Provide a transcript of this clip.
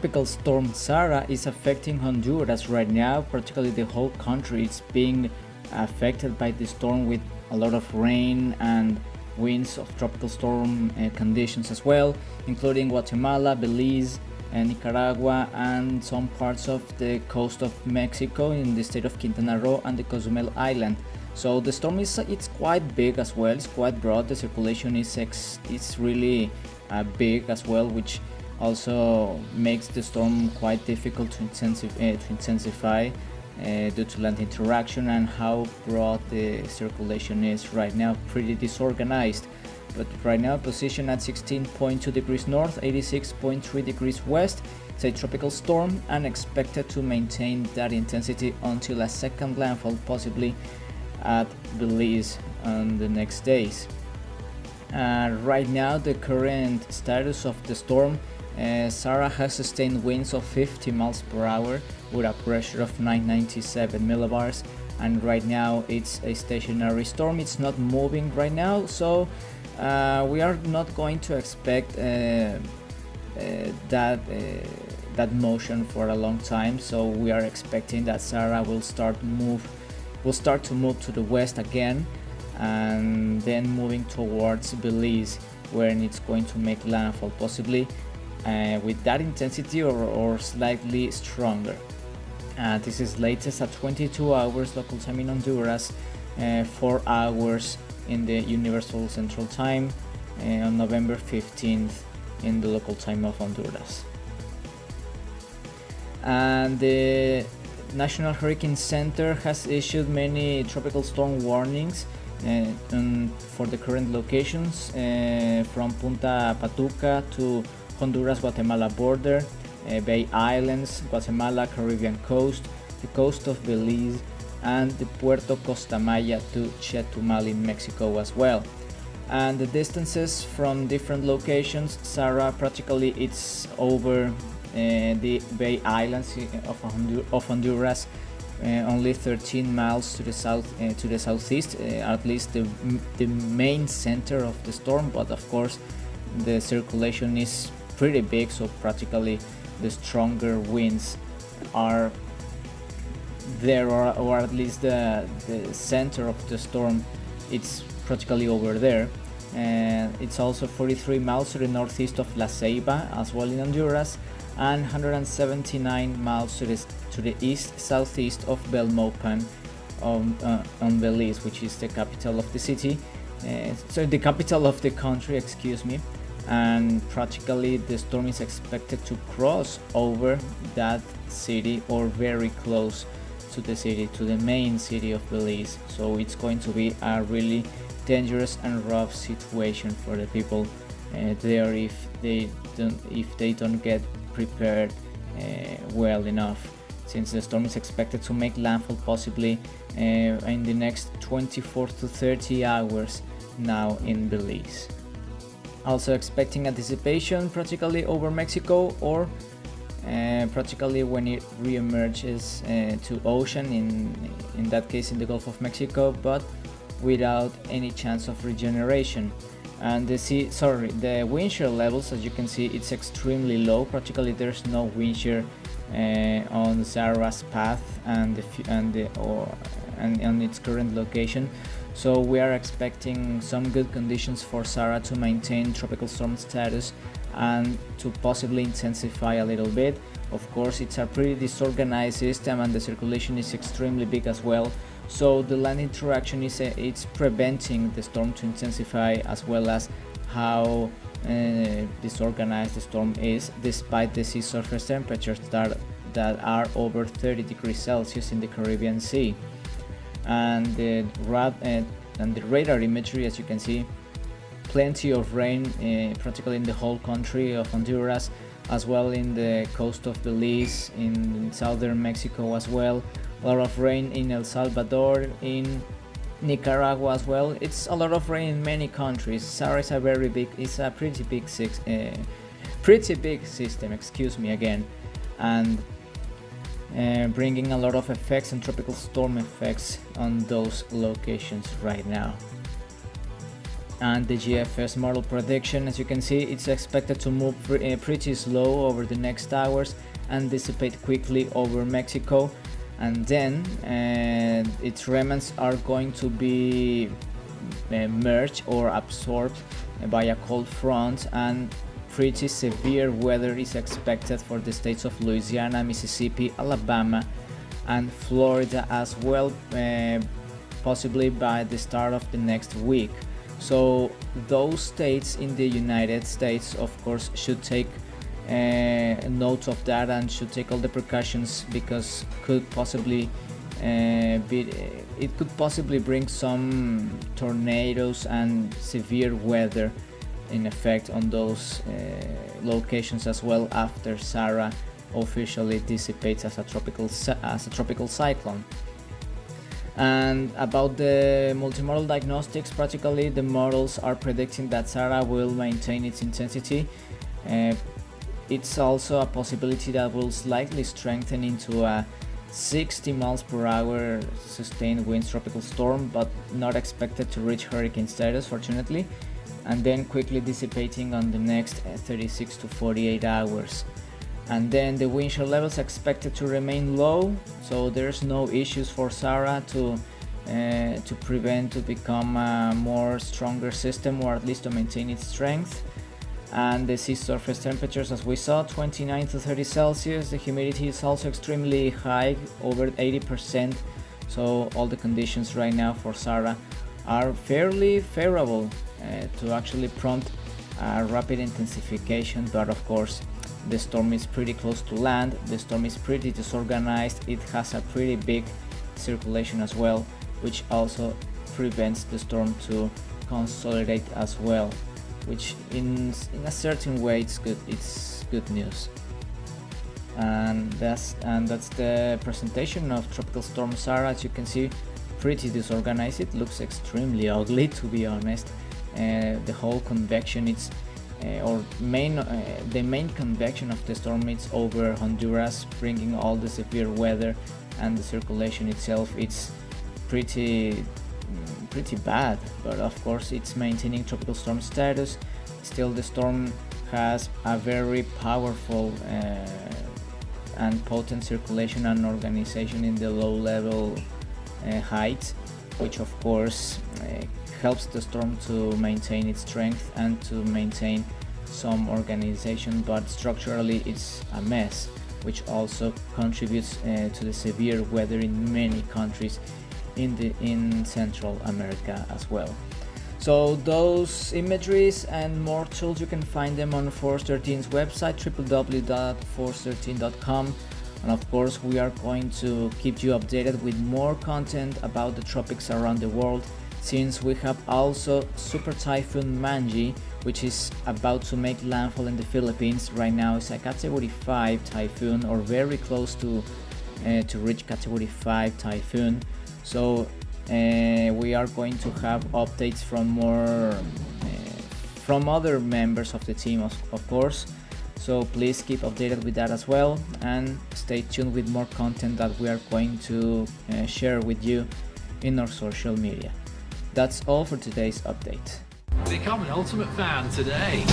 Tropical Storm Sara is affecting Honduras right now. Practically the whole country is being affected by the storm with a lot of rain and winds of tropical storm conditions as well, including Guatemala, Belize, and Nicaragua, and some parts of the coast of Mexico in the state of Quintana Roo and the Cozumel Island. So the storm it's quite big as well. It's quite broad. The circulation is really big as well, which also makes the storm quite difficult to intensify due to land interaction and how broad the circulation is right now. Pretty disorganized, but right now position at 16.2 degrees north, 86.3 degrees west. It's a tropical storm and expected to maintain that intensity until a second landfall, possibly at Belize on the next days. Right now the current status of the storm, Sara has sustained winds of 50 miles per hour with a pressure of 997 millibars, and right now it's a stationary storm. It's not moving right now, so we are not going to expect that motion for a long time. So we are expecting that Sara will start to move to the west again, and then moving towards Belize, where it's going to make landfall, possibly with that intensity or slightly stronger. This is latest at 22 hours local time in Honduras, 4 hours in the Universal Central Time, on November 15th in the local time of Honduras. And the National Hurricane Center has issued many tropical storm warnings for the current locations, from Punta Patuca to Honduras-Guatemala border, Bay Islands, Guatemala, Caribbean coast, the coast of Belize, and the Puerto Costamaya to Chetumal in Mexico as well. And the distances from different locations, Sara practically it's over the Bay Islands of Honduras, only 13 miles to the southeast, at least the main center of the storm. But of course the circulation is pretty big, so practically the stronger winds are there, or at least the center of the storm, it's practically over there. And it's also 43 miles to the northeast of La Ceiba as well in Honduras, and 179 miles to the east southeast of Belmopan on Belize, which is the capital of the city, so the capital of the country, excuse me. And practically the storm is expected to cross over that city or very close to the city, to the main city of Belize. So it's going to be a really dangerous and rough situation for the people there if they don't get prepared well enough, since the storm is expected to make landfall possibly in the next 24 to 30 hours now in Belize. Also expecting a dissipation practically over Mexico, or practically when it re-emerges to ocean, in that case in the Gulf of Mexico, but without any chance of regeneration. And the wind shear levels, as you can see, it's extremely low. Practically there's no wind shear on Sara's path and on its current location. So we are expecting some good conditions for Sara to maintain tropical storm status and to possibly intensify a little bit. Of course, it's a pretty disorganized system and the circulation is extremely big as well. So the land interaction it's preventing the storm to intensify, as well as how disorganized the storm is, despite the sea surface temperatures that are over 30 degrees Celsius in the Caribbean Sea. And the radar imagery, as you can see, plenty of rain practically in the whole country of Honduras, as well in the coast of Belize, in southern Mexico as well. A lot of rain in El Salvador, in Nicaragua as well. It's a lot of rain in many countries. Sara is a pretty big system, excuse me again, and bringing a lot of effects and tropical storm effects on those locations right now. And the GFS model prediction, as you can see, it's expected to move pretty slow over the next hours and dissipate quickly over Mexico, and then its remnants are going to be merged or absorbed by a cold front, and pretty severe weather is expected for the states of Louisiana, Mississippi, Alabama, and Florida as well, possibly by the start of the next week. So those states in the United States, of course, should take note of that and should take all the precautions, because it could possibly bring some tornadoes and severe weather in effect on those locations as well, after Sara officially dissipates as a tropical cyclone. And about the multimodal diagnostics, practically the models are predicting that Sara will maintain its intensity. It's also a possibility that will slightly strengthen into a 60 miles per hour sustained winds tropical storm, but not expected to reach hurricane status, fortunately, and then quickly dissipating on the next 36 to 48 hours. And then the wind shear levels expected to remain low, so there's no issues for Sara to prevent to become a more stronger system, or at least to maintain its strength. And the sea surface temperatures, as we saw, 29 to 30 Celsius. The humidity is also extremely high, over 80%, so all the conditions right now for Sara are fairly favorable to actually prompt a rapid intensification. But of course, the storm is pretty close to land, the storm is pretty disorganized, it has a pretty big circulation as well, which also prevents the storm to consolidate as well, which in a certain way it's good news. And that's the presentation of Tropical Storm Sara. As you can see, pretty disorganized. It looks extremely ugly, to be honest. The whole convection, the main convection of the storm is over Honduras, bringing all the severe weather, and the circulation itself, it's pretty bad. But of course, it's maintaining tropical storm status. Still, the storm has a very powerful and potent circulation and organization in the low level heights, which of course helps the storm to maintain its strength and to maintain some organization, but structurally it's a mess, which also contributes to the severe weather in many countries in Central America as well. So those imageries and more tools, you can find them on Force 13's website, www.force13.com. And of course, we are going to keep you updated with more content about the tropics around the world, since we have also Super Typhoon Manji, which is about to make landfall in the Philippines. Right now it's a Category 5 typhoon, or very close to reach Category 5 typhoon. So we are going to have updates from other members of the team, of course. So please keep updated with that as well, and stay tuned with more content that we are going to share with you in our social media. That's all for today's update. Become an Ultimate Fan today.